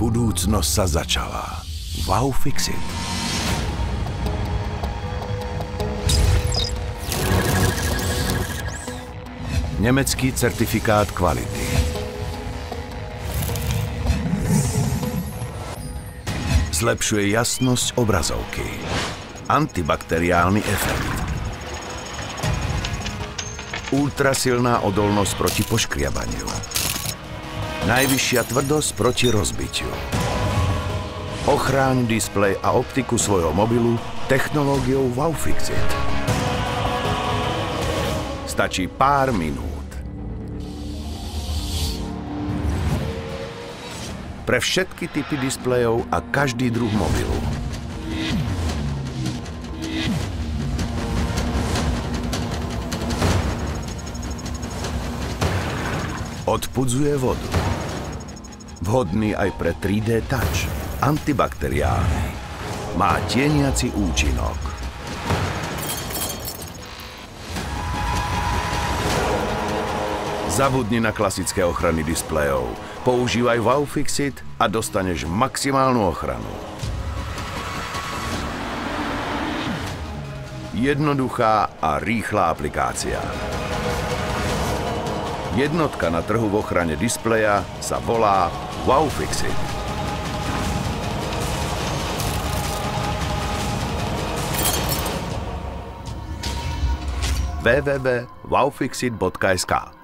Budúcnosť sa začala. Wowfixit. Nemecký certifikát kvality. Zlepšuje jasnosť obrazovky. Antibakteriálny efekt. Ultrasilná odolnosť proti poškriabaniu. Najvyššia tvrdosť proti rozbitiu. Ochráň displej a optiku svojho mobilu technológiou Wowfixit. Stačí pár minút. Pre všetky typy displejov a každý druh mobilu. Odpudzuje vodu. Vhodný aj pre 3D touch. Antibakteriálny. Má tieniaci účinok. Zabudni na klasické ochrany displejov. Používaj Wowfixit a dostaneš maximálnu ochranu. Jednoduchá a rýchla aplikácia. Jednotka na trhu v ochrane displeja sa volá Wowfixit. www.wowfixit.sk